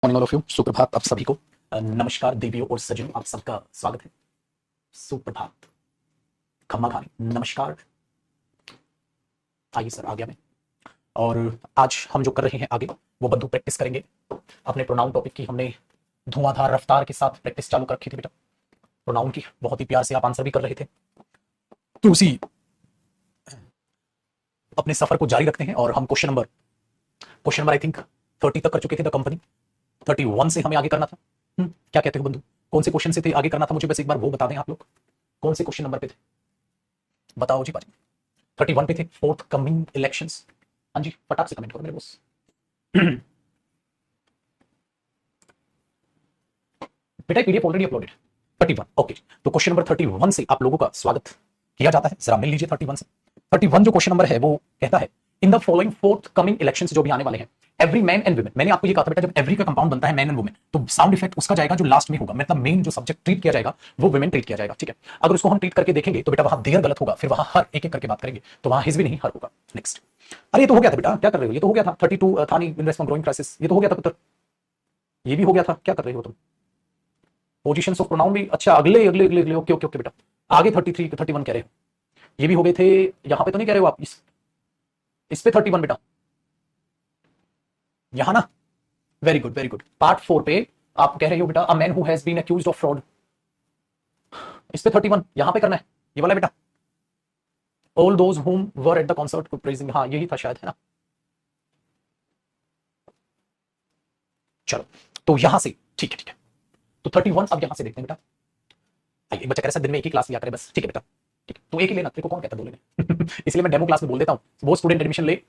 Morning all of you. सुप्रभात आप सभी को। नमस्कार देवियों और सज्जनों, आप सबका स्वागत है। सुप्रभात, खम्मा खाने, नमस्कार। आइए सर, आ गया मैं। और आज हम जो कर रहे हैं आगे वो बंधु प्रैक्टिस करेंगे। अपने प्रोनाउन टॉपिक की हमने धुआंधार रफ्तार के साथ प्रैक्टिस चालू कर रखी थी बेटा। प्रोनाउन की बहुत ही प्यार से आप आंसर भी कर रहे थे, तो उसी अपने सफर को जारी रखते हैं। और हम क्वेश्चन नंबर आई थिंक 30 तक कर चुके थे। द कंपनी 31 से हमें आगे करना था। क्या कहते हो बंधु, कौन से क्वेश्चन से थे आगे करना था? मुझे बस एक बार वो बता दें आप लोग, कौन से क्वेश्चन नंबर पे थे? बताओ जी बाजी। 31 पे थे, फोर्थ कमिंग इलेक्शंस। हाँ जी, फटाक से कमेंट करो मेरे बॉस। बेटा पीडीएफ ऑलरेडी अपलोडेड। 31 ओके। तो क्वेश्चन नंबर 31 से आप लोगों का स्वागत किया जाता है। जरा मिल लीजिए 31 से। 31 जो क्वेश्चन नंबर है वो कहता है, in the following fourth coming elections जो भी आने वाले हैं, एवरी मैन एंड वुमेन। मैंने आपको ये कहा था बेटा, जब एवरी का कंपाउंड बनता है मैन एंड वुमेन, तो साउंड इफेक्ट उसका जाएगा जो लास्ट में होगा, मतलब मेन जो सब्जेक्ट ट्रीट किया जाएगा वो वुमेन ट्रीट किया जाएगा। ठीक है, अगर उसको हम ट्रीट करके देखेंगे तो बेटा वहां देर गलत होगा, फिर वहां हर एक एक करके बात करेंगे, तो वहां हिज भी नहीं हर होगा। नेक्स्ट, अरे ये तो हो गया था बेटा, क्या कर रहे हो? ये तो हो गया था 32 था नहीं इन रेस्पॉन्स ग्रोइंग क्राइसिस, ये तो हो गया था पुत्र, ये भी हो गया था। क्या कर रहे हो तुम? पोजीशंस ऑफ प्रोनाउन भी, अच्छा अगले अगले अगले अगले, ओके ओके ओके बेटा। आगे 33 31 कह रहे हो, ये भी हो गए थे। यहां पे तो नहीं कह रहे हो आप? इस पे 31 बेटा, यहां ना। Very good very good. Part 4 पे आप कह रहे हो बेटा, a man who has been accused of fraud. इस पे 31 यहां पे करना है, ये वाला बेटा। ऑल दोज हुम were at the concert praising, हाँ यही था शायद, है ना? चलो, तो यहां से ठीक है ठीक है। तो 31 अब यहां से देखते हैं बेटा। आइए, बच्चा कह रहा है दिन में एक ही क्लास लिया करे बस। ठीक है बेटा, ठीक है। तो एक ही लेना, तेरे को कौन कहता है दो लेने? इसलिए मैं डेमो क्लास में बोल देता हूँ, वो स्टूडेंट एडमिशन ले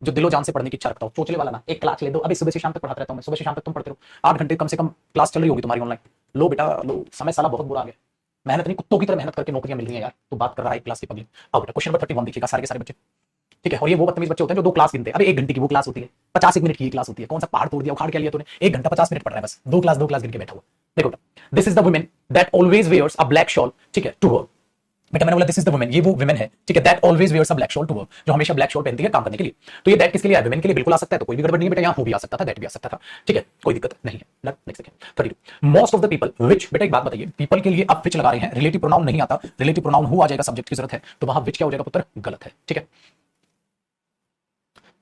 जो दिलो जान से पढ़ने की इच्छा रखता हो। चोचले वाला ना, एक क्लास ले दो। अभी सुबह से शाम तक पढ़ाता रहता हूं मैं, सुबह से शाम तक तुम पढ़ते रहो। 8 घंटे कम से कम क्लास चल रही होगी तुम्हारी ऑनलाइन। लो बेटा लो, समय साला बहुत बुरा आ गया। मेहनत नहीं, कुत्तों की तरह मेहनत करके नौकरियां मिल रही हैं यार, तो बात कर रहा है क्लास की पब्लिक। अब बेटा क्वेश्चन नंबर 31 देखिएगा सारे के सारे बच्चे। ठीक है, और ये वो बदतमीज बच्चे होते हैं जो दो क्लास गिनते हैं। अरे 1 घंटे की वो क्लास होती है, 50 मिनट की क्लास होती है। कौन सा पहाड़ तोड़ दिया, उखाड़ के लिया तूने? 1 घंटा 50 मिनट पढ़ रहा है बस, दो क्लास गिन के बैठा हुआ। देखो, this is the women that always wears a black shawl. ठीक है, टू वर्क। बेटा मैंने बोला दिस इज द वुमेन, ये वो वुमेन है। ठीक है, that always wears a black shawl to work, जो हमेशा ब्लैक शॉल पहनती है काम करने के लिए। तो ये दैट किसके लिए है? वुमेन के लिए बिल्कुल आ सकता है, तो कोई भी गड़बड़ नहीं है बेटा। यहाँ हो भी आ सकता था, दैट भी आ सकता था। ठीक है, कोई दिक्कत नहीं है। नेक्स्ट देखिए 32, most of the people which. बेटा एक बात बताइए, पीपल के लिए आप विच लगा रहे हैं, रिलेटिव प्रोनाउन नहीं आता। रिलेटिव प्रोनाउन हु आ जाएगा, सब्जेक्ट की जरूरत है, तो वहां विच क्या हो जाएगा पुत्र? गलत है। ठीक है,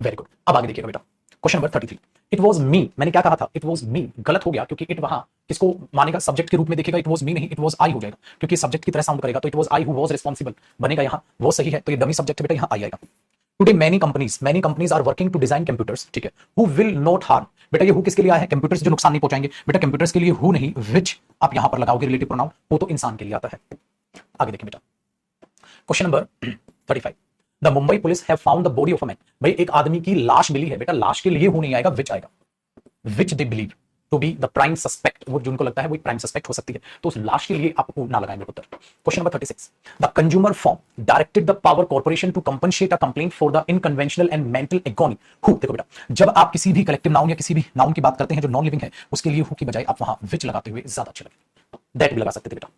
वेरी गुड। अब आगे देखिएगा बेटा, question number 33, it was me. मैंने क्या कहा था? इट वॉज मी गलत हो गया, क्योंकि इट वहां किसको मानेगा? सब्जेक्ट के रूप में देखेगा। इट वॉज मी नहीं, इट वॉज आई हो जाएगा, क्योंकि सब्जेक्ट की तरह साउंड करेगा। तो it was I who was responsible बनेगा यहाँ, वो सही है। तो ये डमी सब्जेक्ट बेटा यहाँ आई आएगा। Today many companies are working to design computers. ठीक है, हु विल नॉट हार्म। बेटा ये हु किसके लिए आया है? कंप्यूटर्स जो नुकसान नहीं पहुंचाएंगे। बेटा कंप्यूटर्स के लिए हु नहीं, विच आप यहां पर लगाओगे रिलेटिव प्रोनाउन। वो तो इंसान के लिए आता है। आगे देखिए बेटा, question number 35, the Mumbai police have found the body of a man. भाई एक आदमी की लाश मिली है। बेटा लाश के लिए हु नहीं आएगा, विच आएगा। Which they believe to be the prime suspect, वो जिनको लगता है वो प्राइम सस्पेक्ट हो सकती है, तो उस लाश के लिए आपको ना लगाएंगे उत्तर। Question number 36, the consumer form directed the power corporation to compensate a complaint for the unconventional and mental agony. हु, देखो बेटा, जब आप किसी भी कलेक्टिव नाउन या किसी भी नाउन की बात करते हैं जो नॉन लिविंग है, उसके लिए हु की बजाय आप वहां विच लगाते हुए ज्यादा अच्छा लगेगा। दैट भी लगा सकते थे बेटा।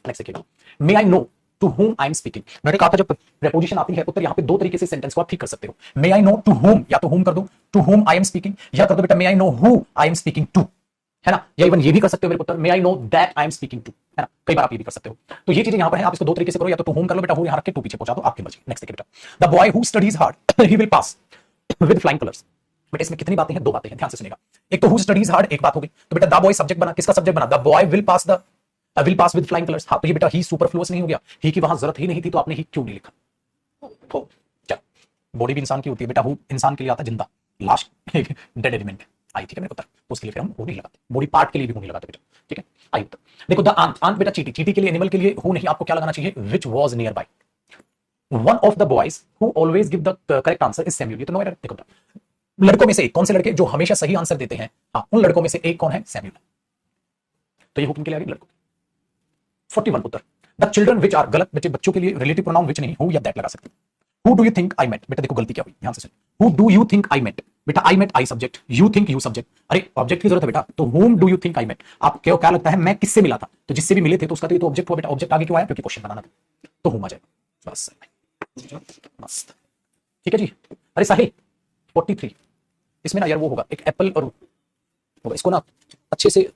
नेक्स्ट देखिएगा, may I know to whom I am speaking. मैंने कहा था जब प्रेपोजिशन आती है उत्तर, यहां पे दो तरीके से सेंटेंस को आप ठीक कर सकते हो। May I know to whom, या तो whom कर दो, to whom I am speaking, या कर दो बेटा may I know who I am speaking to, है ना? या इवन ये भी कर सकते हो मेरे पुत्र, may I know that I am speaking to, है ना? कई बार आप ये भी कर सकते हो। तो ये चीजें यहां पर है, आप इसको दो तरीके से करो, या तो टू whom कर लो बेटा, हु यहां रख के टू पीछे पहुंचा दो, आपकी मर्जी। नेक्स्ट देखिए बेटा, the boy who studies hard he will pass with flying colours. बेटा इसमें कितनी बातें हैं? दो बातें हैं, ध्यान से सुनिएगा। एक तो हु स्टडीज हार्ड एक बात हो गई, तो बेटा द बॉय सब्जेक्ट बना, किसका सब्जेक्ट बना? The boy will pass the will pass with flying colours. हाँ, तो ये बेटा ही सुपरफ्लुअस नहीं हो गया? ही की वहां जरूरत ही नहीं थी, तो आपने ही क्यों नहीं लिखा? तो क्या बॉडी भी इंसान की होती है बेटा, हु इंसान के लिए आता जिंदा, लाश डेड एलिमेंट आई। ठीक है मेरे पुत्र, तो उसके लिए फिर हम हु नहीं लगाते। बॉडी पार्ट के लिए भी हु नहीं लगाते बेटा। ठीक है, आई उत्तर देखो, द आंत, आंत बेटा चीटी, चीटी के लिए एनिमल के लिए हु नहीं, आपको क्या लगाना चाहिए? Which was near by. One of the boys who always give the correct answer is Samuel. ये तो नो एरर। देखो लड़कों में से एक, कौन से लड़के जो हमेशा सही आंसर देते हैं? हाँ, उन लड़कों में से एक कौन है? सैम्यूल। तो ये हुक्म के लिए आ गई लड़कों। 41 उत्तर, द चिल्ड्रन विच आर, गलत बच्चे, बच्चों के लिए रिलेटिव प्रोनाउन विच नहीं, हु या दैट लगा सकते। Who do you think I met. बेटा देखो गलती क्या हुई, ध्यान से सुनिए। Who do you think I met, बेटा I met I subject, you think you subject. अरे ऑब्जेक्ट की जरूरत है बेटा, तो whom do you think I met, आपको क्या लगता है मैं किससे मिला था? तो जिससे भी मिले थे तो उसका तो ऑब्जेक्ट हुआ बेटा। ऑब्जेक्ट आगे क्यों आया? क्योंकि क्वेश्चन बनाना था, तो whom आ जाएगा बस। मस्त, ठीक है जी। अरे साहिल 43, इसमें ना यार वो होगा एक एप्पल और होगा। इसको ना अच्छे से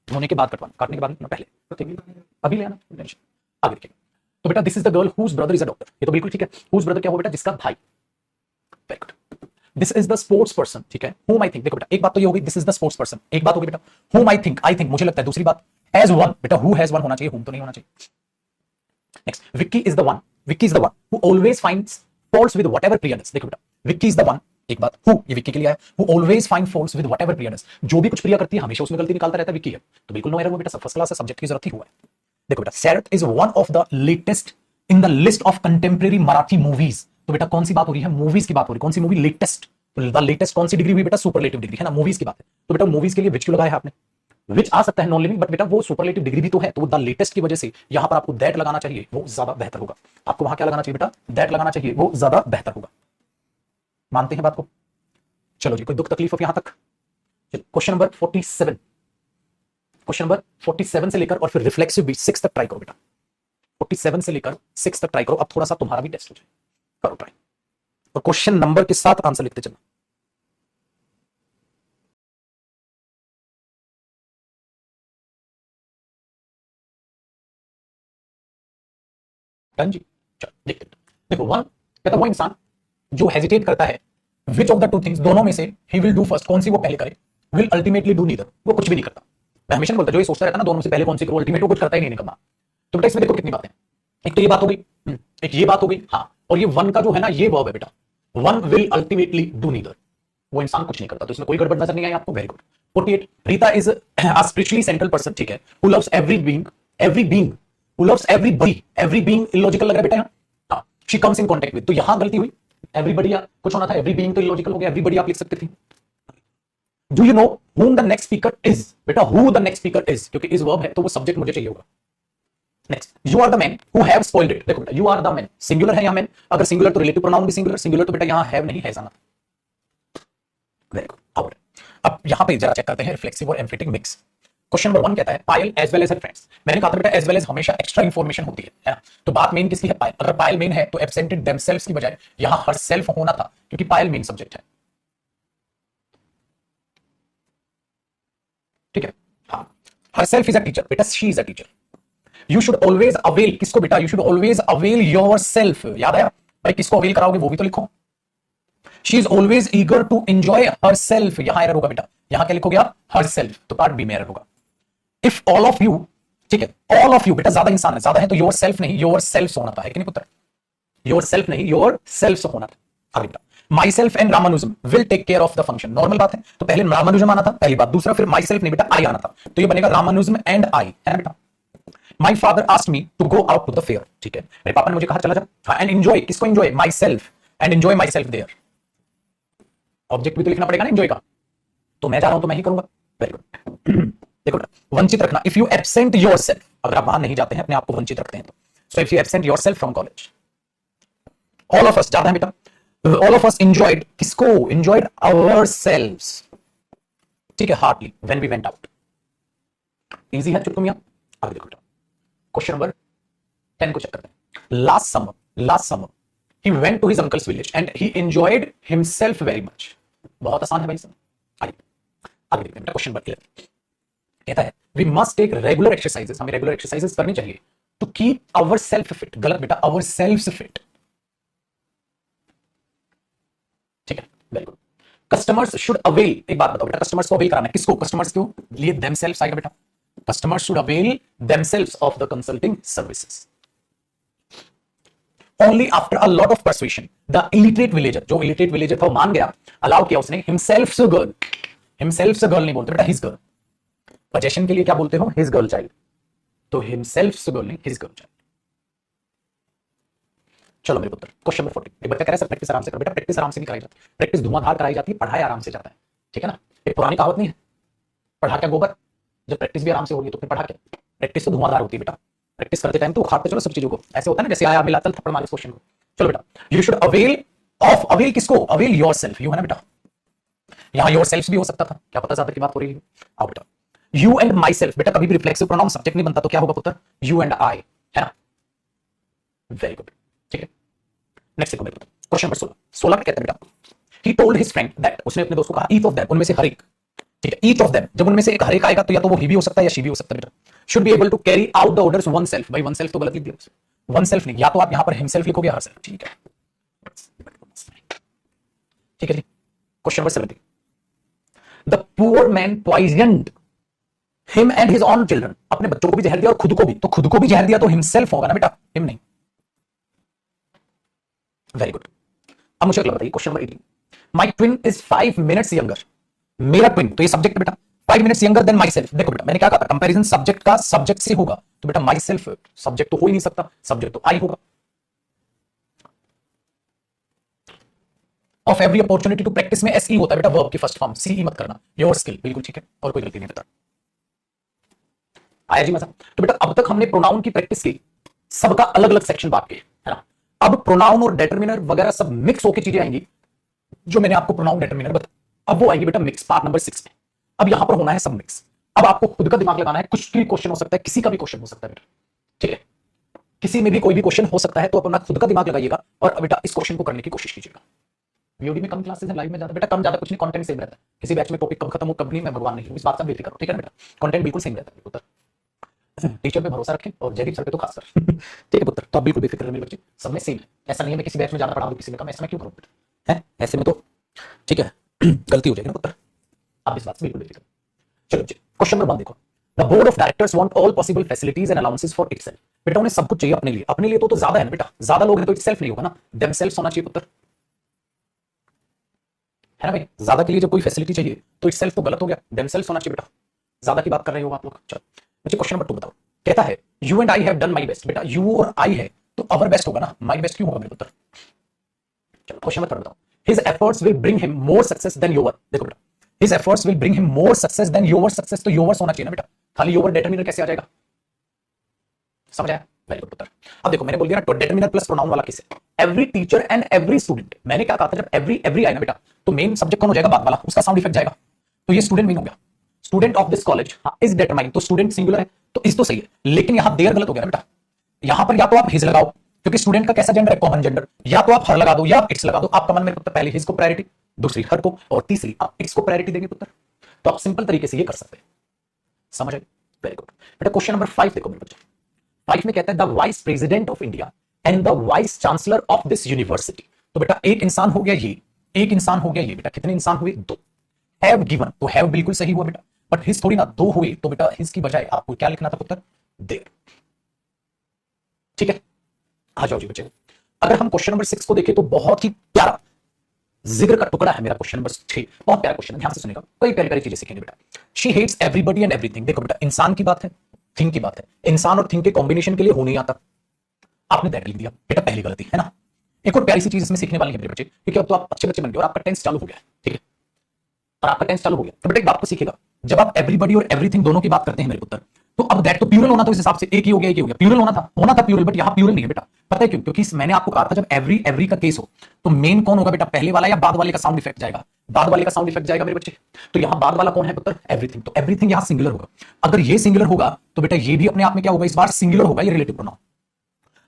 धोने के बाद कटवाना, काटने के बाद ना पहले, ठीक है, अभी ले आना, टेंशन। आगे देखिए, तो बेटा this is the girl whose brother is a doctor, ये तो बिल्कुल ठीक है। हुज ब्रदर क्या हो बेटा, जिसका भाई। Very good. This is the sports person, ठीक है, whom I think, देखो बेटा एक बात तो ये होगी, this is the sports person, एक बात होगी बेटा whom I think मुझे लगता है। दूसरी बात as one, बेटा who has one होना चाहिए, whom तो नहीं होना चाहिए। Next, Vicky is the one, Vicky is the one who always finds faults with whatever Priya does. देखो बेटा विक्की इज द वन, एक बात, हु ये विक्की के लिए है, who always find faults with whatever Priya does, जो भी कुछ प्रिया करती है हमेशा उसमें गलती निकालता रहता है, विक्की है। तो बिल्कुल नो एरर वो बेटा, सब फर्स्ट क्लास है, सब्जेक्ट की जरूरत ही हुआ है। देखो बेटा Sairat is one of the latest in the list of contemporary Marathi movies. तो बेटा कौन सी बात हो रही है, मूवीज की बात हो रही है। कौन सी मूवी लेटेस्ट, द लेटेस्ट कौन सी डिग्री हुई बेटा, सुपरलेटिव डिग्री है ना, मूवीज की बात है। तो बेटा मूवीज के लिए विच क्यों लगाया है आपने, विच आ सकता है नॉन लिविंग, बट बेटा वो सुपरलेटिव डिग्री भी तो है, तो द लेटेस्ट की वजह से यहां पर आपको दैट लगाना चाहिए, वो ज्यादा बेहतर होगा। आपको वहां क्या लगाना चाहिए बेटा, दैट लगाना चाहिए, वो ज्यादा बेहतर होगा। मानते हैं बात को। चलो जी, कोई दुख तकलीफ हो यहां तक। क्वेश्चन नंबर 47, क्वेश्चन नंबर 47 से लेकर और फिर रिफ्लेक्सिव भी 6 तक ट्राई करो बेटा। 47 से लेकर 6 तक ट्राई करो, अब थोड़ा सा तुम्हारा भी टेस्ट हो जाए, करो ट्राई, और क्वेश्चन नंबर के साथ आंसर लिखते चलना। डन जी, चलो देखते हैं। देखो वन कहता वो इंसान जो हेजिटेट करता है, which of the two things, दोनों में से ही विल डू फर्स्ट, कौन सी वो पहले करे, विल अल्टीमेटली डू नीदर, वो कुछ भी नहीं करता। मैं हमेशा बोलता जो ये सोचता रहता ना दोनों में से पहले कौन सी करो, अल्टीमेट वो कुछ करता ही नहीं निकलना। तो बेटा इसमें देखो कितनी बातें, एक तो ये बात हो गई, एक ये बात हो गई, हाँ, और ये वन का जो है ना ये वर्ब है बेटा, one will ultimately do neither, वो इंसान कुछ नहीं करता, तो इसमें कोई गड़बड़ नजर नहीं आई आपको। Very good. 48, Rita is a spiritually central person, ठीक है, who loves every being who loves every being illogical लग रहा है बेटा यहाँ, हाँ, she comes in contact with, तो यहां गलती हुई, एवरीबॉडी कुछ होना था, एवरी बीइंग तो इलॉजिकल हो गया, एवरीबॉडी आप लिख सकते थे। Do you know whom the next speaker is, बेटा who the next speaker is, क्योंकि इस वर्ब है तो वो सब्जेक्ट मुझे चाहिए होगा। Next, you are the man who have spoiled it, देखो बेटा you are the man, singular है यहाँ मैन, अगर सिंगुलर तो रिलेटिव प्रोनाउन भी सिंगुलर, सिंगुलर तो बेटा यहाँ हैव नहीं है जाना। Very good. अब यहाँ पे जरा चेक करते हैं रिफ्लेक्सिव और एम्फेटिक मिक्स। क्वेश्चन नंबर 1 कहता है Payal as well as her friends, मैंने कहा था बेटा एज वेल एज हमेशा एक्स्ट्रा इंफॉर्मेशन होती है ना, तो बात मेन किसकी है, पायल। अगर पायल मेन है तो एब्सेंटेड देमसेल्व्स की बजाय यहाँ हर सेल्फ होना था, क्योंकि पायल मेन सब्जेक्ट है, ठीक है, हाँ, herself is a teacher, बेटा she is a teacher. You should always avail, किसको बेटा, you should always avail yourself, याद आया भाई, किसको अवेल कराओगे वो भी तो लिखो। She is always eager to enjoy herself, यहां एरर होगा बेटा, यहां क्या लिखोगे आप, हर सेल्फ, तो पार्ट बी में एरर होगा। इफ ऑल ऑफ यू, ठीक है, ऑल ऑफ यू बेटा ज्यादा इंसान है, ज्यादा है तो योर सेल्फ नहीं योर सेल्फ होना था, है कि नहीं पुत्र, योर सेल्फ नहीं योर सेल्फ होना था। आगे बेटा, myself and Ramanujam will take care of the function, normal बात है, तो पहले रामानुजम आना था पहली बात, दूसरा फिर माई सेल्फ नहीं बेटा आई आना था, तो ये बनेगा रामानुजम एंड आई, है ना बेटा। My father asked me to go out to the fair, ठीक है, मेरे पापा ने मुझे कहा चला जा, एंड एंजॉय, किसको enjoy, myself, and enjoy myself there, object भी तो लिखना पड़ेगा ना एंजॉय का, तो मैं जा रहा हूं तो मैं ही करूंगा। Very good. देखो वंचित रखना, इफ यू एब्सेंट योरसेल्फ, अगर आप वहां नहीं जाते हैं अपने आप को वंचित रखते हैं तो, so if you absent yourself from college, all of us, ज्यादा है बेटा, ऑल ऑफ अस एंजॉयड, किसको, एंजॉयड आवरसेल्व्स, ठीक है, hardly when we went out. Easy है चुटकुमिया। आगे देखो बेटा, क्वेश्चन नंबर 10 को चेक करते हैं। Last summer he went to his uncle's village and he enjoyed himself very much, बहुत आसान है भाई सब। आगे देखते हैं क्वेश्चन नंबर 11 कहता है we must take regular exercises, हमें रेगुलर एक्सरसाइजेस करनी चाहिए to keep ourselves fit, गलत बेटा, ourselves fit, ठीक है, very good. Customers should avail, एक बात बताओ बेटा, कस्टमर्स को अवेल कराना है, किसको, कस्टमर्स को लिए देमसेल्व्स आएगा बेटा, customers should avail themselves of the consulting services. Only after a lot of persuasion, the illiterate villager, जो illiterate villager था वो मान गया, अलाउ किया उसने, himself a girl, himself a girl नहीं बोलते बेटा, his girl, possession के लिए क्या बोलते हो, his girl child, तो himself a girl नहीं, his girl child। चलो मेरे पुत्र, क्वेश्चन नंबर 40, एक बच्चा कह रहा है सर प्रैक्टिस आराम से कर, बेटा प्रैक्टिस आराम से नहीं कराई जाती, प्रैक्टिस धुआंधार कराई जाती है, पढ़ाई आराम से जाता है, ठीक है ना, एक पुरानी कहावत नहीं है, पढ़ा क्या गोबर, जब प्रैक्टिस भी आराम से होगी तो फिर पढ़ा क्या, प्रैक्टिस तो धुआंधार होती है बेटा, प्रैक्टिस करते टाइम तो उखाड़ते चलो सब चीजों को, ऐसे होता है ना जैसे आया मिला चल थप्पड़ मार इस क्वेश्चन को। चलो बेटा, you should avail of, avail किसको, अवेल योरसेल्फ, यू है ना बेटा, यहां योरसेल्फ भी हो सकता था, क्या पता ज्यादा की बात हो रही है। आओ बेटा, यू एंड माई सेल्फ, बेटा कभी भी रिफ्लेक्सिव प्रोनाउन सब्जेक्ट नहीं बनता तो क्या होगा पुत्र, यू एंड आई, है ना, वेरी गुड, ठीक है। नेक्स्ट देखो मेरे पुत्र, क्वेश्चन नंबर 16 में कहते हैं बेटा, he told his friend that, उसने अपने दोस्त को कहा, ईच ऑफ दैट, उनमें से हर एक, ठीक है, ईच ऑफ देम, जब उनमें से एक हर एक आएगा तो या तो वो ही भी हो सकता है या शी भी हो सकता है बेटा। Should be able to carry out the orders oneself, भाई वन सेल्फ तो गलत लिख दिया, वन सेल्फ नहीं, या तो आप यहां पर हिमसेल्फ लिखोगे हर सेल्फ। ठीक है, ठीक है जी। Question number 70, the poor man poisoned him and his own children, अपने बच्चों को भी जहर दिया और खुद को भी, तो खुद को भी जहर दिया तो हिमसेल्फ होगा ना बेटा, हिम नहीं। Very good. अब मुझे बताइए question number 18, my twin is 5 minutes younger, मेरा ट्विन, तो ये सब्जेक्ट बेटा, 5 minutes younger than my self. देखो बेटा मैंने क्या कहा था, कंपैरिजन सब्जेक्ट का सब्जेक्ट से होगा, तो बेटा माई सेल्फ सब्जेक्ट तो हो ही नहीं सकता, सब्जेक्ट तो आई होगा। Of every opportunity to practise में एसई होता है बेटा, वर्ब की फर्स्ट फॉर्म, सीई मत करना, योर स्किल, बिल्कुल ठीक है, और कोई गलती नहीं बेटा। आया जी मजा। तो बेटा अब तक हमने प्रोनाउन की प्रैक्टिस की, सबका अलग अलग सेक्शन बांट के, है ना। अब प्रोनाउन और डेटरमिनर वगैरह सब मिक्स होकर चीजें आएंगी, जो मैंने आपको प्रोनाउन डेटरमिनर बताया, अब वो आएगी बेटा मिक्स, पार्ट नंबर 6 में। अब यहां पर होना है सब मिक्स। अब आपको खुद का दिमाग लगाना है, कुछ भी क्वेश्चन हो सकता है, किसी का भी क्वेश्चन हो सकता है बेटा, ठीक है, किसी में भी कोई भी क्वेश्चन हो सकता है, तो अपना खुद का दिमाग लगाइएगा और बेटा इस क्वेश्चन को करने की कोशिश कीजिएगा। वीओडी में कम क्लासेस है, लाइव में ज्यादा बेटा, कम ज्यादा कुछ नहीं, कंटेंट सेम रहता है, किसी बैच में टॉपिक कब खत्म हो कब नहीं, मैं भगवान नहीं हूं, इस बात से बेफिक्र करो, ठीक है ना बेटा, कंटेंट बिल्कुल सेम रहता है पुत्र, टीचर पे भरोसा रखें और जयदीप सर पे तो खासकर ठीक है पुत्र, तो आप बिल्कुल बेफिक्र रहे मेरे बच्चे, सब में सेम है, ऐसा नहीं है मैं किसी बैच में ज्यादा पढ़ा दूं किसी में कम, ऐसा मैं क्यों करूं बेटा, है ऐसे में तो ठीक है गलती हो जाएगी ना पुत्र, आप इस बात से बिल्कुल बेफिक्र। चलो क्वेश्चन नंबर 1 देखो, the board of directors want all possible facilities and allowances for itself, बेटा उन्हें सब कुछ चाहिए अपने लिए, अपने लिए तो ज्यादा है ना बेटा, ज्यादा लोग हैं तो इटसेल्फ नहीं होगा ना, देमसेल्व्स होना चाहिए पुत्र, है ना भाई, ज्यादा के लिए जब कोई फैसिलिटी चाहिए तो इटसेल्फ तो गलत हो गया, देमसेल्व्स होना चाहिए बेटा, ज्यादा की बात कर रहे हो आप लोग। चलो मुझे क्वेश्चन नंबर 2 बताओ, कहता है you and I have done my best, बेटा यू और आई है तो अवर बेस्ट होगा ना, माय बेस्ट क्यों होगा मेरे पुत्र। चलो क्वेश्चन नंबर 3 बताओ, his efforts will bring him more success than your, देखो बेटा his efforts will bring him more success than your success, तो योर्स होना चाहिए ना बेटा, खाली योर डेटरमिनर कैसे आ जाएगा, समझ आया, वेरी गुड पुत्र। अब देखो मैंने बोल दिया ना, डेटरमिनर प्लस प्रोनाउन वाला किस है, every teacher and every student, मैंने क्या कहा था, जब एवरी एवरी आए ना बेटा तो मेन सब्जेक्ट कौन हो जाएगा, बाद वाला, उसका साउंड इफेक्ट जाएगा, तो ये स्टूडेंट मेन हो गया, student of this college is determine, तो स्टूडेंट सिंगुलर है तो इस तो सही है, लेकिन यहां देयर गलत हो गया ना बेटा, यहां पर या तो आप हिज लगाओ क्योंकि स्टूडेंट का कैसा जेंडर है, कॉमन जेंडर, या तो आप हर लगा दो या इट्स लगा दो, आपका मन में पुत्र पहले हिज को प्रायोरिटी, दूसरी हर को, और तीसरी आप इट्स को प्रायोरिटी देंगे पुत्र, तो आप सिंपल तरीके से ये कर सकते हैं, समझ आए, वेरी गुड बेटा। क्वेश्चन नंबर 5 देखो मेरे बच्चे, 5 में कहता है the vice president of India and the vice chancellor of this university, तो बेटा एक इंसान हो गया ये, एक इंसान हो गया ये, बेटा कितने इंसान हुए, 2, हैव गिवन, तो हैव बिल्कुल सही हुआ बेटा, बट हिज थोड़ी ना 2 हुए, तो बेटा हिज की बजाय आपको क्या लिखना था पुत्र, देयर, ठीक है। आ जाओ जी बच्चे, अगर हम क्वेश्चन नंबर 6 को देखें तो बहुत ही प्यारा जिक्र का टुकड़ा है मेरा क्वेश्चन नंबर 6, बहुत प्यारा क्वेश्चन है, ध्यान से सुनेगा, कई प्यारी प्यारी चीजें सीखेंगे बेटा। She hates everybody and everything, देखो बेटा इंसान की बात है, थिंग की बात है, इंसान और थिंग के कॉम्बिनेशन के लिए हो नहीं आता, आपने दैट लिख दिया बेटा, पहली गलती है ना। एक और प्यारी सी चीज इसमें सीखने वाली है मेरे बच्चे, क्योंकि अब तो आप अच्छे बच्चे बन गए और आपका टेंस चालू हो गया है, ठीक है, और आपका टेंस चालू हो गया, तो बेटा एक बात को सीखेगा, जब आप एवरीबॉडी और एवरीथिंग दोनों की बात करते हैं मेरे पुत्र, तो अब दैट तो प्लूरल होना, तो इस हिसाब से एक ही हो गया, एक ही हो गया, प्लूरल होना था प्लूरल, बट यहां प्लूरल नहीं है बेटा, पता है क्यों, क्योंकि मैंने आपको कहा था जब एवरी एवरी का केस हो तो मेन कौन होगा बेटा, पहले वाला या बाद वाले का साउंड इफेक्ट जाएगा, बाद वाले का साउंड इफेक्ट जाएगा मेरे बच्चे, तो यहां बाद वाला कौन है पुत्र, एवरीथिंग, तो एवरीथिंग यहां सिंगुलर होगा, अगर ये सिंगुलर होगा तो बेटा ये भी अपने आप में क्या होगा, इस बार सिंगुलर होगा, ये रिलेटिव प्रोनाउन,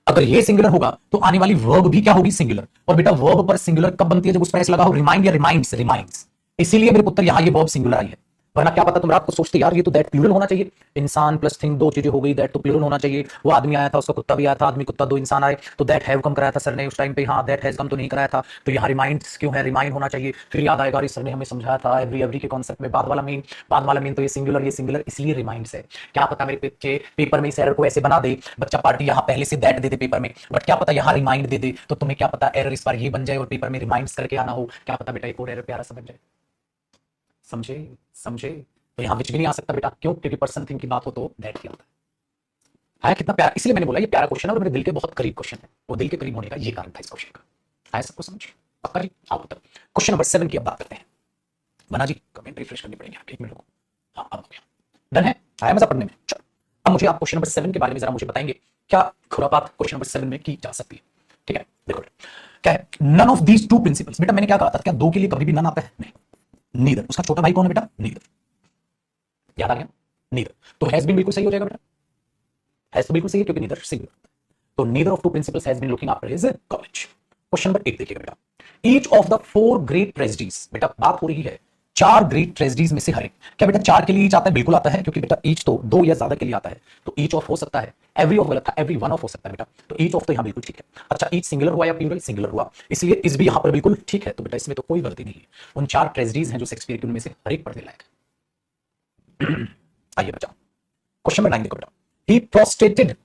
अगर ये सिंगुलर होगा तो आने वाली वर्ब भी क्या होगी, सिंगुलर, और बेटा वर्ब पर सिंगुलर कब बनती है, जब उस पर एस लगा हो, रिमाइंड या रिमाइंड्स, रिमाइंड्स, इसीलिए मेरे पुत्र यहां ये वर्ब सिंगुलर आई है, वरना क्या पता तुम रात को सोचते यार ये तो दैट प्लूरल होना चाहिए, इंसान प्लस थिंग 2 चीजें हो गई, दैट तो प्लूरल होना चाहिए, वो आदमी आया था उसका कुत्ता भी आया था, आदमी कुत्ता 2 इंसान आए, तो दैट हैव कम कराया था सर ने उस टाइम पे, हाँ दैट हैज कम तो नहीं कराया था, तो यहाँ रिमाइंड्स क्यों है, रिमाइंड होना चाहिए, फिर याद आएगा सर ने हमें समझाया था एवरी एवरी के कॉन्सेप्ट में, बाद वाला मीन तो ये सिंगुलर इसलिए रिमाइंड्स है, क्या पता मेरे बच्चे पेपर में इस एरर को ऐसे बना दे, बच्चा पार्टी यहाँ पहले say that they they paper में, बट क्या पता यहाँ रिमाइंड दे दे, तो तुम्हें क्या पता एरर इस बार ये बन जाए और पेपर में रिमाइंड्स करके आना हो, क्या पता बेटा एक और एरर प्यारा समझ जाए, समझे समझे, तो यहां विच भी नहीं आ सकता बेटा, क्यों, क्योंकि पर्सन थिंग की बात हो तो दैट क्या होता है कितना प्यारा, इसलिए मैंने बोला ये प्यारा क्वेश्चन है और मेरे दिल के बहुत करीब क्वेश्चन है, वो दिल के करीब होने का ये कारण था इस क्वेश्चन का, आया सबको समझ, पक्का जी, आओ तब क्वेश्चन नंबर 7 की अब बात करते हैं, बना जी कमेंट रिफ्रेश करनी पड़ेगी आपके, 1 मिनट को, हाँ अब हो गया, डन है, आया मजा पढ़ने में, चलो अब मुझे आप क्वेश्चन नंबर 7 के बारे में जरा मुझे बताएंगे, क्या खुरापात क्वेश्चन नंबर 7 में की जा सकती है, ठीक है, देखो क्या है, नन ऑफ दीज 2 प्रिंसिपल्स, बेटा मैंने क्या कहा था, क्या 2 के लिए कभी भी नन आता है, नहीं, नीदर, उसका छोटा भाई कौन है बेटा, नीदर, याद आ गया, नीदर, तो हैज बीन बिल्कुल सही हो जाएगा बेटा, हैज तो बिल्कुल सही है क्योंकि नीदर सिंगुलर, तो neither of 2 principals has been looking after his college. Question number 8 देखिएगा बेटा, each of the 4 great tragedies, बेटा बात हो रही है 4 ग्रेट ट्रेजेडीज में से हर एक। क्या बेटा 4 के लिए ईच आता है? बिल्कुल आता है, क्योंकि बेटा ईच तो 2 या ज्यादा के लिए आता है, तो ईच ऑफ हो सकता है। एवरी ऑफ गलत था, एवरी वन ऑफ हो सकता है बेटा, तो ईच ऑफ तो यहां बिल्कुल ठीक है। अच्छा, ईच सिंगुलर हुआ या प्लूरल? सिंगुलर हुआ, इसलिए इस भी यहां पर बिल्कुल ठीक है, तो बेटा इसमें तो कोई गलती नहीं है। उन 4 ट्रेजेडीज हैं जो शेक्सपियर की, उनमें से हर एक पढ़ने लायक है। आइए बच्चा, क्वेश्चन नंबर 9 देखो बेटा। ही प्रोस्ट्रेटेड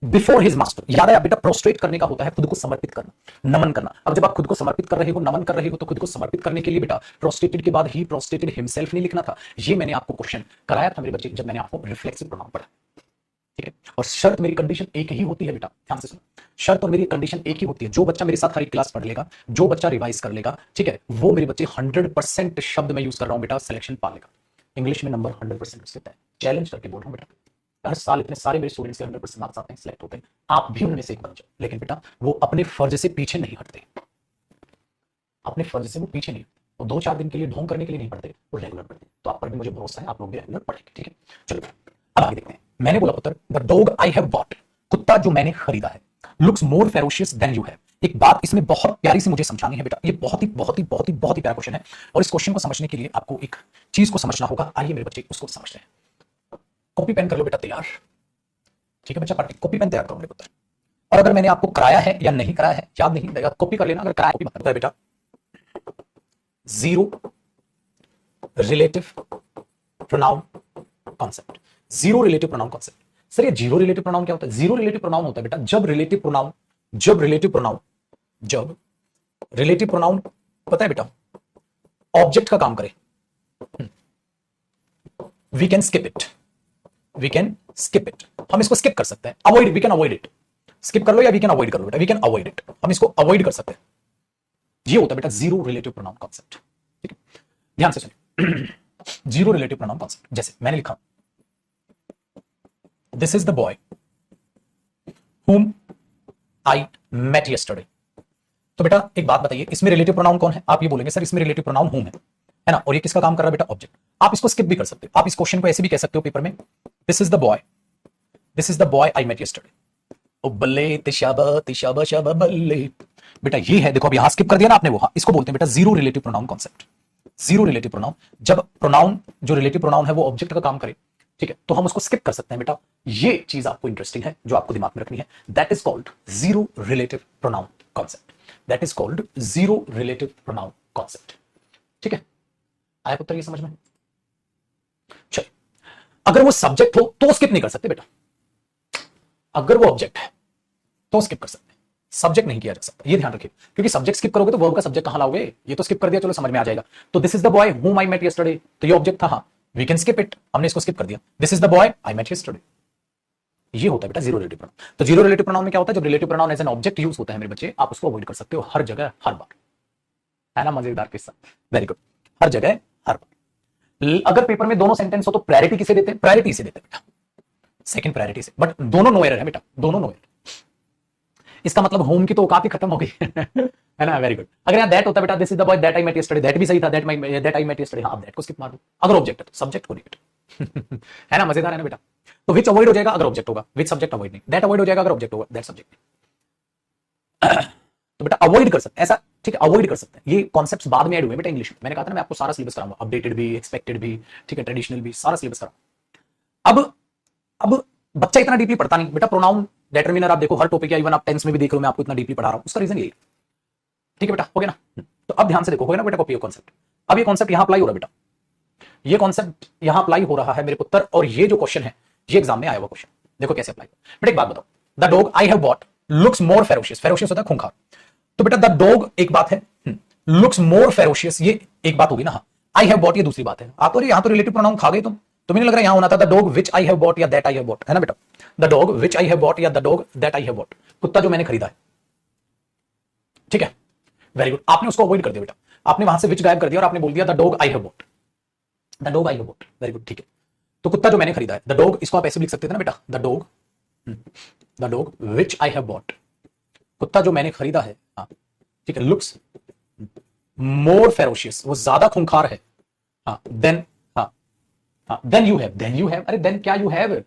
बिफोर हिज मास्टर। याद है बेटा, प्रोस्ट्रेट करने का होता है खुद को समर्पित करना, नमन करना। अब जब आप खुद को समर्पित कर रहे हो, नमन कर रहे हो, तो खुद को समर्पित करने के लिए बेटा प्रोस्ट्रेटेड के बाद ही प्रोस्ट्रेटेड हिमसेल्फ नहीं लिखना था। ये मैंने आपको क्वेश्चन कराया था मेरे बच्चे, जब मैंने आपको रिफ्लेक्सिव प्रोनाउन पढ़ा। ठीक है, और शर्त मेरी कंडीशन एक ही होती है बेटा, ध्यान से सुनो। शर्त और मेरी कंडीशन एक ही होती है। जो बच्चा मेरे साथ हर एक क्लास पढ़ लेगा, जो बच्चा रिवाइज कर लेगा, ठीक है, वो मेरे बच्चे 100% शब्द मैं यूज कर रहा हूं बेटा, सिलेक्शन पा लेगा। इंग्लिश में नंबर 100% उससे चैलेंज करके बोल रहा हूं बेटा। हर साल इतने सारे मेरे स्टूडेंट्स के 100% मार्क्स आते हैं, सिलेक्ट होते हैं, आप भी उनमें से एक बन जाओ। लेकिन बेटा वो अपने फर्ज से पीछे नहीं हटते, अपने फर्ज से वो पीछे नहीं हटते। वो 2-4 दिन के लिए ढोंग करने के लिए नहीं पढ़ते, वो रेगुलर पढ़ते। तो आप पर भी मुझे भरोसा है, आप लोग भी रेगुलर पढ़ेंगे। ठीक है, चलो अब आगे देखते हैं। मैंने बोला पुत्र, the dog I have bought, कुत्ता जो मैंने खरीदा है, looks more ferocious than you have. एक बात इसमें बहुत प्यारी सी मुझे समझानी है बेटा, ये बहुत ही बहुत ही बहुत ही बहुत ही प्यारा क्वेश्चन है, और इस क्वेश्चन को समझने के लिए आपको एक चीज को समझना होगा। आइए मेरे बच्चे उसको समझते हैं। कॉपी पेन कर लो बेटा तैयार। ठीक है बच्चा, कॉपी पेन तैयार करो मेरे पुत्र। और अगर मैंने आपको कराया है या नहीं कराया है याद नहीं रहेगा, कॉपी कर लेना। अगर कराया कॉपी मत करना बेटा। Zero relative pronoun concept. Zero relative pronoun concept. Sir ये जीरो रिलेटिव प्रोनाउन क्या होता है? जीरो रिलेटिव प्रोनाउन होता है बेटा जब रिलेटिव प्रोनाउन पता है बेटा ऑब्जेक्ट का काम करे। वी कैन स्किप इट, हम इसको स्किप कर सकते हैं। Avoid, we can avoid it. Skip कर लो या वी कैन अवॉइड कर लो बेटा, वी कैन अवॉइड इट, हम इसको अवॉइड कर सकते हैं। ये होता है बेटा जीरो रिलेटिव प्रोनाउन कॉन्सेप्ट। ठीक है, ध्यान से सुनिए। जीरो रिलेटिव प्रोनाउन कॉन्सेप्ट, जैसे मैंने लिखा this is the boy whom I met yesterday। तो बेटा एक बात बताइए, इसमें रिलेटिव प्रोनाउन कौन है? आप ये बोलेंगे सर इसमें रिलेटिव प्रोनाउन whom है ना, और ये किसका काम कर रहा है बेटा? ऑब्जेक्ट। आप इसको स्किप भी कर सकते हो, आप इस क्वेश्चन को ऐसे भी कह सकते हो पेपर में, this is the boy I met yesterday. ओ बल्ले तिशाबा तिशाबा शाबा बल्ले। बेटा ये है, देखो अब यहां स्किप कर दिया ना आपने, वो हाँ, इसको बोलते हैं बेटा zero relative pronoun concept. Zero relative pronoun, जब प्रोनाउन जो रिलेटिव प्रोनाउन है वो ऑब्जेक्ट का काम करे, ठीक है, तो हम उसको स्किप कर सकते हैं बेटा। ये चीज आपको इंटरेस्टिंग है जो आपको दिमाग में रखनी है। That is called zero relative pronoun concept. That is called zero relative pronoun concept. ठीक है, आया पुत्र ये समझ में? चलिए, अगर वो सब्जेक्ट हो तो स्किप नहीं कर सकते बेटा, अगर वो ऑब्जेक्ट है तो स्किप कर सकते हैं, सब्जेक्ट नहीं किया जा सकता, ये ध्यान रखिए। क्योंकि सब्जेक्ट स्किप करोगे तो वर्ब का सब्जेक्ट कहां लाओगे? ये तो स्किप कर दिया, चलो समझ में आ जाएगा। तो this is the boy whom I met yesterday, तो ये ऑब्जेक्ट था, हाँ, वी कैन स्किप इट, हमने इसको स्किप कर दिया। This is the boy I met yesterday. ये होता है बेटा जीरो रिलेटिव प्रोनाउन। तो जीरो रिलेटिव प्रोनाउन में क्या होता है? जब relative pronoun as an object use होता है मेरे बच्चे, आप उसको अवॉइड कर सकते हो हर जगह हर बार। है ना मजेदार किस्सा? वेरी गुड, हर जगह हर बार। अगर पेपर में दोनों सेंटेंस हो तो प्रायोरिटी किसे देते हैं? प्रायोरिटी से देते हैं बेटा, सेकंड प्रायोरिटी से। बट दोनों नो एरर है बेटा, दोनों नो एरर। इसका मतलब होम की तो औकात ही खत्म हो गई। है ना, वेरी गुड। अगर यहाँ दैट होता बेटा, this is the boy that I met yesterday, that भी सही था, दैट आई मेट यस्टरडे, हाँ, आप दैट को स्किप मार दो। अगर ऑब्जेक्ट है तो सब्जेक्ट को नहीं बेटा। है ना, मजेदार है ना बेटा? तो विच अवॉइड हो जाएगा अगर ऑब्जेक्ट होगा, विच सब्जेक्ट अवॉइड नहीं। दैट अवॉइड हो जाएगा अगर ऑब्जेक्ट होगा, दैट सब्जेक्ट नहीं। तो बेटा अवॉइड कर सकते हैं ऐसा, ठीक है, अवॉइड कर सकते हैं। ये कॉन्सेप्ट्स बाद में ऐड हुए बेटा इंग्लिश में। मैंने कहा था ना मैं आपको सारा सिलेबस कराऊंगा, अपडेटेड भी, एक्सपेक्टेड भी, ठीक है, ट्रेडिशनल भी, सारा सिलेबस कराऊंगा। अब बच्चा इतना डीपली पढ़ता नहीं बेटा। प्रोनाउन डिटरमिनर आप देखो हर टॉपिक या इवन आप टेंस में भी देख लो, मैं आपको इतना डीपली पढ़ा रहा हूं, उसका रीजन यही। ठीक है बेटा, हो गया ना? तो अब ध्यान से देखो, हो गया ना बेटा कॉपी ऑफ कॉन्सेप्ट। अब ये कॉन्सेप्ट यहां अप्लाई हो रहा है बेटा, ये कॉन्सेप्ट यहां अप्लाई हो रहा है मेरे पुत्र, और ये जो क्वेश्चन है ये एग्जाम में आया हुआ क्वेश्चन, देखो कैसे अप्लाई। बेटा एक बात बताओ, the dog I have bought looks more ferocious. Ferocious होता है खूंखार, तो बेटा द डॉग एक बात है, लुक्स मोर फेरोशियस ये एक बात होगी ना, आई हैव बॉट ये दूसरी बात है। आप तो यहां तो रिलेटिव प्रोनाउन खा गए तुम, तुम्हें नहीं लग रहा यहां होना था the dog which I have bought या दैट आई हैव बॉट, है ना बेटा? The dog which I have bought या the dog that I have bought, कुत्ता जो मैंने खरीदा है। ठीक है, वेरी गुड, आपने उसको अवॉइड कर दिया बेटा, आपने वहां से विच गायब कर दिया और आपने बोल दिया the dog I have bought, the dog I have bot. Very good, ठीक है। तो कुत्ता जो मैंने खरीदा है, द डॉग, इसको आप ऐसे भी लिख सकते थे ना बेटा, the dog which I have bought, कुत्ता जो मैंने खरीदा है, हाँ, ठीक है, लुक्स मोर फेरोशियस, वो ज्यादा खूंखार है, हाँ, देन, हाँ, हाँ, देन यू हैव, अरे देन क्या यू हैव,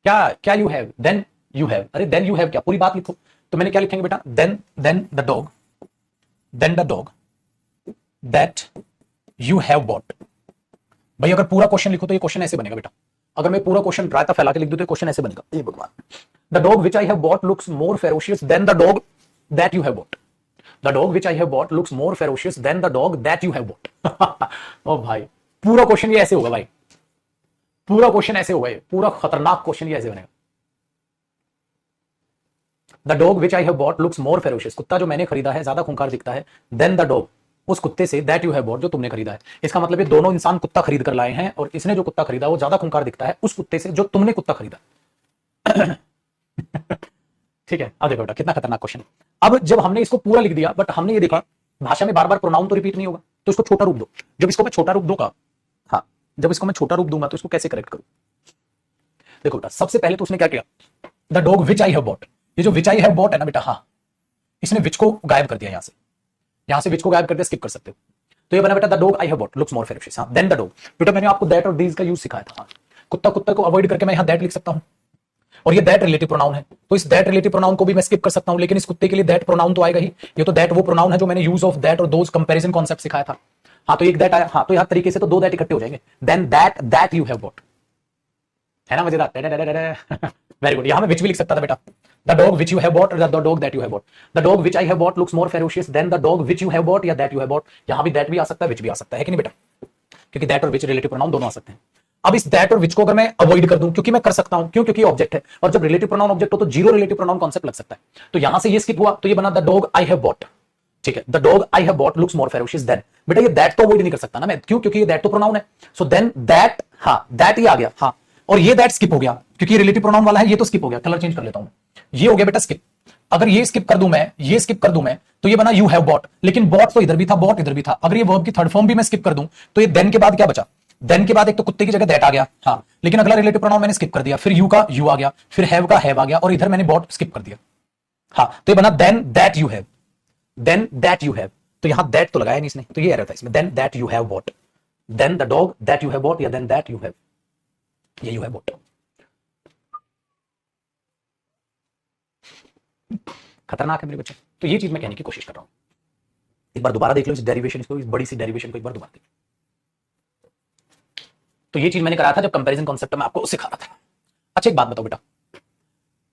क्या you have, then you have, अरे देन यू हैव क्या, पूरी बात लिखो। तो मैंने क्या लिखेंगे बेटा, then the dog that you have bought. भाई अगर पूरा क्वेश्चन लिखो तो ये क्वेश्चन ऐसे बनेगा बेटा, अगर मैं पूरा क्वेश्चन रायता फैला के लिख दूं तो क्वेश्चन ऐसे बनेगा, ये भगवान, the dog which I have bought looks more ferocious than the dog that you have bought. The dog which I have bought looks more ferocious than the dog that you have bought. ओ भाई पूरा question ये ऐसे होगा भाई, पूरा question ऐसे होगा, ये पूरा खतरनाक क्वेश्चन ये ऐसे बनेगा। The dog which I have bought looks more ferocious, कुत्ता जो मैंने खरीदा है ज्यादा खूंखार दिखता है, देन द डॉग, उस कुत्ते से, दैट यू हैव बॉट, जो तुमने खरीदा है। इसका मतलब ये दोनों इंसान कुत्ता खरीद कर लाए हैं और इसने जो कुत्ता खरीदा वो ज्यादा खूंखार दिखता है उस कुत्ते से जो तुमने कुत्ता खरीदा। ठीक है, अब देखो बेटा कितना खतरनाक क्वेश्चन। अब जब हमने इसको पूरा लिख दिया बट हमने ये देखा भाषा में बार बार प्रोनाउन तो रिपीट नहीं होगा, तो इसको छोटा रूप दो। जब इसको मैं छोटा रूप दूंगा, हाँ जब इसको मैं छोटा रूप दूंगा तो इसको कैसे करेक्ट करूं? देखो बेटा सबसे पहले तो उसने क्या किया, the dog which I have bot, ये जो विच आई हैव बॉट है ना बेटा, हाँ इसने विच को गायब कर दिया, यहां से विच को गायब कर दिया, स्किप कर सकते हो। तो ये बना बेटा the dog I have bought looks more ferocious, हाँ देन द डॉग। बेटा मैंने आपको दैट और दीज का यूज सिखाया था, हाँ कुत्ता कुत्ता को अवॉइड करके मैं यहां दैट लिख सकता हूं और ये दैट रिलेटिव प्रोनाउन है, तो इस दैट रिलेटिव प्रोनाउन को भी मैं स्किप कर सकता हूं, लेकिन इस कुत्ते के लिए दैट प्रोनाउन तो आएगा ही। ये तो दैट वो प्रोनाउन है जो मैंने यूज ऑफ दैट और दोज कंपैरिजन कॉन्सेप्ट सिखाया था। हाँ तो एक दैट आया, हाँ तो यहां तरीके से तो दो दैट इकट्ठे हो जाएंगे, then that you have bought, है ना मजेदार। वेरी गुड, यहां मैं विच भी लिख सकता था बेटा, the dog which you have bought, the dog that you have bought, the dog which I have bought looks more ferocious than the dog which you have bought या दैट यू हैव बॉट। यहां भी that भी आ सकता है, विच भी आ सकता है कि नहीं बेटा, क्योंकि दैट और विच रिलेटिव प्रोनाउन दोनों आ सकते हैं। अब इस दैट और विच को अगर मैं अवॉइड कर दूं, क्योंकि मैं कर सकता हूं, क्यों, क्योंकि ऑब्जेक्ट है, और जब रिलेटिव प्रोनाउन ऑब्जेक्ट हो तो जीरो रिलेटिव प्रोनाउन कॉन्सेप्ट लग सकता है। तो यहां से ये स्किप हुआ तो ये बना the dog I have bought, ठीक है, the dog I have bought looks more ferocious than. बेटा ये दैट तो अवॉइड नहीं कर सकता ना मैं, क्यों, क्योंकि ये दैट तो प्रोनाउन है, सो देन दैट, हाँ दैट ही आ गया, हाँ और ये दैट स्किप हो गया क्योंकि रिलेटिव प्रोनाउन वाला है, ये तो स्किप हो गया, कलर चेंज कर लेता हूं, ये हो गया बेटा स्किप। अगर ये स्किप कर दूं मैं, ये स्किप कर दूं मैं, तो ये बना यू हैव बॉट, लेकिन बॉट तो इधर भी था, बॉट इधर भी था। अगर ये वर्ब की थर्ड फॉर्म भी मैं स्किप कर दूं तो ये देन के बाद क्या बचा, देन के बाद एक तो कुत्ते की जगह दैट आ गया, हाँ लेकिन अगला रिलेटिव प्रोनाउन मैंने स्किप कर दिया, फिर यू का यू आ गया, फिर हैव का हैव आ गया और इधर मैंने बॉट स्किप कर दिया, हाँ तो ये बना then that you have, then that you have. तो यहां दैट तो लगाया नहीं इसने, तो ये एरर था इसमें, then that you have bought, then the dog that you have bought या देन दैट यू हैव, ये यू हैव बॉट। खतरनाक है मेरे बच्चे। तो ये चीज मैं कहने की कोशिश कर रहा हूं, एक बार दोबारा देख लो इस डेरिवेशन को, इस बड़ी सी डेरिवेशन को एक बार दोबारा देख लो। तो ये चीज मैंने कराया था जब कंपैरिजन कॉन्सेप्ट में आपको सिखा रहा था। अच्छा एक बात बताओ बेटा,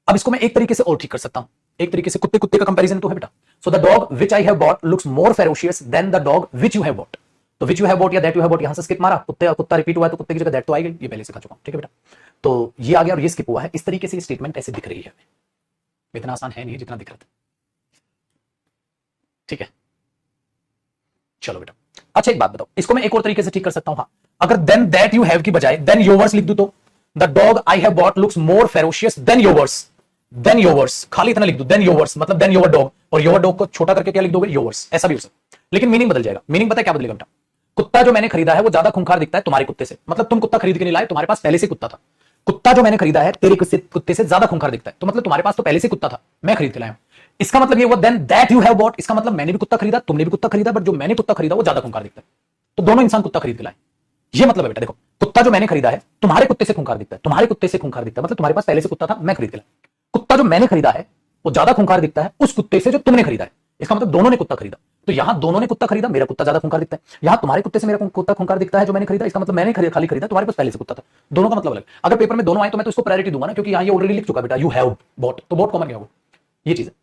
अब इसको मैं एक तरीके से और ठीक कर सकता हूं, एक तरीके से कुत्ते कुत्ते का कंपैरिजन तो है बेटा। So the dog which I have bought looks more ferocious than the dog which you have bought. तो विच यू हैव बॉट या दैट यू हैव बॉट, यहां से स्किप मारा, कुत्ते कुत्ता रिपीट हुआ है तो कुत्ते की जगह दैट तो आएगी, ये पहले सिखा चुका हूं, ठीक है बेटा। तो ये आ गया और ये स्किप हुआ है, इस तरीके से स्टेटमेंट ऐसे दिख रही है, इतना आसान है नहीं जितना दिख रहा था, ठीक है। चलो बेटा अच्छा एक बात बताओ, इसको मैं एक और तरीके से ठीक कर सकता हूं, हाँ अगर देन दैट यू हैव की बजाय देन योवर्स लिख दूं तो the dog I have bought looks more ferocious than yours, then yours खाली इतना लिख दूं, देन योवर्स मतलब देन योर डॉग, और योर डॉग को छोटा करके क्या लिख दोगे, योवर्स, ऐसा भी हो सकता है, लेकिन मीनिंग बदल जाएगा। मीनिंग पता है क्या बदलेगा बेटा, कुत्ता जो मैंने खरीदा है वो ज्यादा खूंखार दिखता है तुम्हारे कुत्ते से, मतलब तुम कुत्ता खरीद के नहीं लाए, तुम्हारे पास पहले से कुत्ता था। कुत्ता जो मैंने खरीदा है तेरे कुत्ते से ज्यादा खूंखार दिखता है, तो मतलब तुम्हारे पास तो पहले से कुत्ता था, मैं खरीद के लाया हूं। इसका मतलब ये हुआ then that you have bought, इसका मतलब मैंने भी कुत्ता खरीदा, तुमने भी कुत्ता खरीदा, बट जो मैंने कुत्ता खरीदा वो ज्यादा खूंखार दिखता है, तो दोनों इंसान कुत्ता खरीद के लाए। ये मतलब है बेटा, देखो कुत्ता जो मैंने खरीदा है तुम्हारे कुत्ते से खूंखार दिखता है, तुम्हारे कुत्ते से खूंखार दिखता है, मतलब तुम्हारे पास पहले से कुत्ता था, मैं खरीद के लाया। कुत्ता जो मैंने खरीदा है वो ज्यादा खूंखार दिखता है उस कुत्ते से जो तुमने खरीदा है, इसका मतलब दोनों ने कुत्ता खरीदा। तो यहां दोनों ने कुत्ता खरीदा, मेरा कुत्ता ज्यादा खूंखार दिखता है, यहां तुम्हारे कुत्ते से मेरा कुत्ता खूंखार दिखता है जो मैंने खरीदा, इसका मतलब मैंने खाली खरीदा, तुम्हारे पास पहले से कुत्ता था, दोनों का मतलब अलग। अगर पेपर में दोनों आए तो मैं तो इसको प्रायोरिटी दूंगा ना, क्योंकि यहां ये ऑलरेडी लिख चुका बेटा यू हैव बॉट, तो बॉट कॉमन क्या होगा, ये चीज है,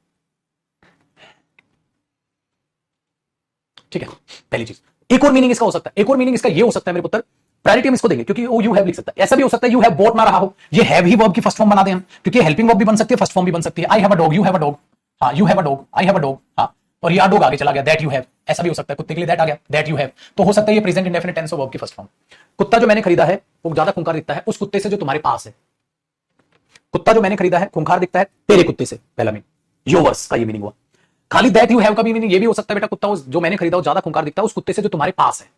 ठीक है पहली चीज। एक और मीनिंग इसका हो सकता है, एक और मीनिंग इसका ये हो सकता है मेरे पुत्र, प्रायोरिटी हम इसको देंगे क्योंकि वो यू हैव लिख सकता है, ऐसा भी हो सकता है यू हैव बॉट ना रहा हो, ये हैव ही वर्ब की फर्स्ट फॉर्म बना दें हम, क्योंकि हेल्पिंग वर्ब भी बन सकती है, फर्स्ट फॉर्म भी बन सकती है, I have a dog, you have a dog, हाँ you have a dog, I have a dog, हाँ और ये डॉग आगे चला गया दैट यू हैव, ऐसा भी हो सकता है, कुत्ते के लिए दैट आ गया दैट यू हैव, तो हो सकता है ये present indefinite tense of verb की फर्स्ट फॉर्म। कुत्ता जो मैंने खरीदा है वो ज्यादा खूंखार दिखता है उस कुत्ते से जो तुम्हारे पास है, कुत्ता जो मैंने खरीदा है खूंखार दिखता है तेरे कुत्ते से, पहला मीनिंग योवर्स का ये मीनिंग हुआ। खाली दैट यू हैव का भी मीनिंग ये भी हो सकता है बेटा, कुत्ता जो मैंने खरीदा वो ज्यादा खूंखार दिखता है उस कुत्ते से जो तुम्हारे पास है,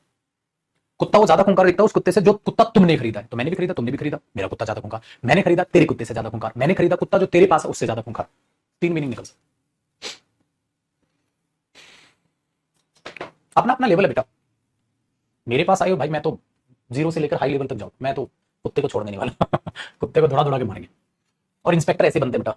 कुत्ता वो ज्यादा खूंखार दिखता है उस कुत्ते से जो कुत्ता तुमने खरीदा है, तो मैंने भी खरीदा तुमने भी खरीदा, मेरा कुत्ता ज्यादा खूंखार, मैंने खरीदा तेरे कुत्ते से ज्यादा खूंखार, मैंने खरीदा कुत्ता जो तेरे पास है उससे ज्यादा खूंखार, तीन मीनिंग निकल सकते, अपना अपना लेवल है बेटा। मेरे पास आए हो भाई, मैं तो जीरो से लेकर हाई लेवल तक जाऊं, मैं तो कुत्ते को छोड़ने नहीं वाला। कुत्ते को दौड़ा दौड़ा के मारेंगे, और इंस्पेक्टर ऐसे बनते बेटा,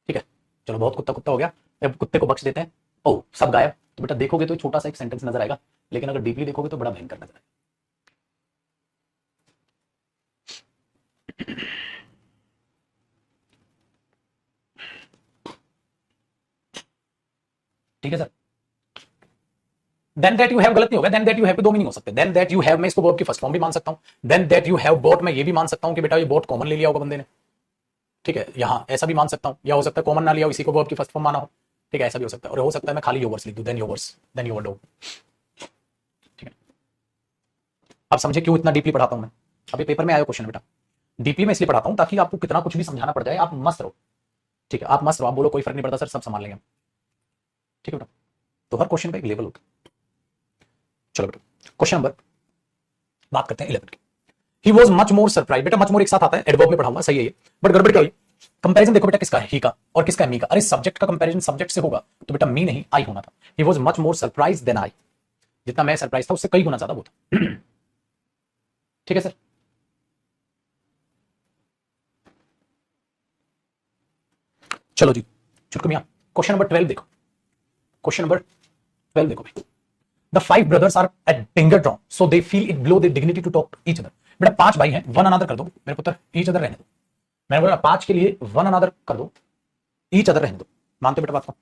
ठीक है। चलो बहुत कुत्ता कुत्ता हो गया, अब कुत्ते को बख्श देते हैं ओ सब गायब। तो बेटा देखोगे तो छोटा सा एक सेंटेंस नजर आएगा, लेकिन अगर डीपली देखोगे तो बड़ा भयंकर नजर आएगा। ठीक है sir. Then that you have गलत नहीं होगा, देन दैट यू हैव पे दो मीनिंग हो सकते हैं। देन दैट यू हैव मैं इसको वर्ब की फर्स्ट फॉर्म भी मान सकता हूं। Then that you have bought मैं ये भी मान सकता हूं कि बेटा ये बॉट कॉमन ले लिया होगा बंदे ने। ठीक है, यहां ऐसा भी मान सकता हूं, या हो सकता है कॉमन ना लिया हो, इसी को वर्ब की फर्स्ट फॉर्म माना हो। ठीक है, ऐसा भी हो सकता है, और हो सकता है मैं खाली योवर्स लिख दूं, then yours, then your dog. ठीक है, अब समझे क्यों इतना डीपली पढ़ाता हूं मैं। अभी पेपर में आया क्वेश्चन बेटा, डीपली में इसलिए पढ़ाता हूं ताकि आपको कितना कुछ भी समझाना पड़ जाए आप मस्त रहो। ठीक है, आप मस्त रहो, आप बोलो कोई फर्क नहीं पड़ता सर, सब संभाल लेंगे हम। ठीक है बेटा, तो हर क्वेश्चन का एक लेवल होता है। चलो बेटा, क्वेश्चन नंबर बात करते हैं 11 की। ही वॉज मच मोर सरप्राइज। बेटा मच मोर एक साथ आता है, एडवर्ब में पढ़ा हुआ, सही है ये, बट गड़बड़ क्या हुई, कंपैरिजन देखो बेटा किसका है, ही का, और किसका है, मी का। अरे सब्जेक्ट का कंपैरिजन सब्जेक्ट से होगा तो बेटा मी नहीं आई होना था। He was much more surprise than I, जितना मैं सरप्राइज था उससे कई गुना ज्यादा वो था। ठीक है सर। चलो जी, चुटकू मियां, क्वेश्चन नंबर 12 देखो, क्वेश्चन नंबर 12 देखो भाई। The five brothers are at finger drawn so they feel it below their dignity to talk to each other. बेटा पांच भाई हैं, वन अनदर कर दो मेरे पुत्र, ईच अदर रहने दो। मैंने बोला पांच के लिए वन अनदर कर दो, ईच अदर रहने दो। मानते हो बेटा बात को,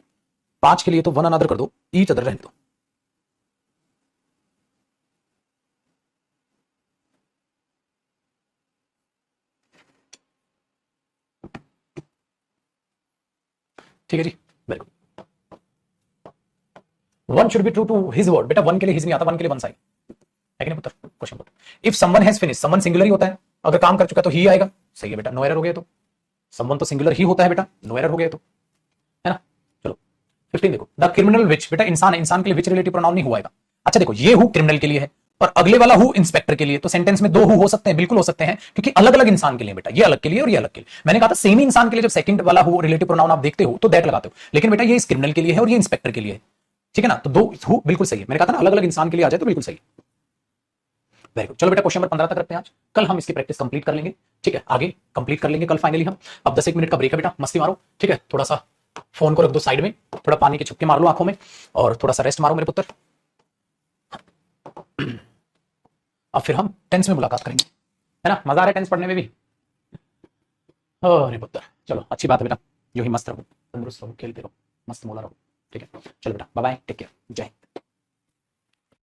पांच के लिए तो वन अनदर कर दो, ईच अदर रहने दो। ठीक है जी, very good. One should be true to his word. बेटा वन के लिए हिज नहीं आता, वन के लिए वन साइड है कि नहीं पुत्र। क्वेश्चन पुत्र, if someone has finish, someone singular ही होता है, अगर काम कर चुका तो ही आएगा। सही है बेटा, नो एरर हो गया। तो समवन तो सिंगुलर ही होता है बेटा, नो एरर हो गया तो, है ना। चलो 15 देखो, द क्रिमिनल विच, बेटा इंसान है, इंसान के लिए विच रिलेटिव प्रोनाउन नहीं हुआ। अच्छा देखो, ये हु क्रिमिनल के लिए है और अगले वाला हु इंस्पेक्टर के लिए, तो सेंटेंस में दो हु हो सकते हैं, बिल्कुल हो सकते हैं, क्योंकि अलग अलग इंसान के लिए बेटा, ये अलग के लिए और ये अलग के लिए। मैंने कहा था सेम ही इंसान के लिए जब सेकंड वाला हु रिलेटिव प्रोनाउन आप देखते हो तो दैट लगाते हो, लेकिन बेटा ये इस क्रिमिनल के लिए है और ये इंस्पेक्टर के लिए है। ठीक है ना, तो दो हु बिल्कुल सही है। मैंने कहा था ना अलग अलग इंसान के लिए आ जाए तो बिल्कुल सही। Very good. चलो बेटा क्वेश्चन नंबर 15 तक रखते हैं आज, कल हम इसकी प्रैक्टिस कंप्लीट कर लेंगे। ठीक है, आगे कंप्लीट कर लेंगे कल फाइनली हम। अब 10 मिनट का ब्रेक है बेटा, मस्ती मारो। ठीक है, थोड़ा सा फोन को रख दो साइड में, थोड़ा पानी के छुपके मार लो आंखों में, और थोड़ा सा रेस्ट मारो मेरे पुत्र। अब फिर हम टेंस में मुलाकात करेंगे, है ना। मजा आ रहा है टेंस पढ़ने में भी। अरे पुत्र चलो अच्छी बात है बेटा, यूं ही मस्त रहो, तंदुरुस्त रहो, खेलते रहो, मस्त मोला रहो। ठीक है, चलो बेटा बाय बाय, टेक केयर, जय हिंद।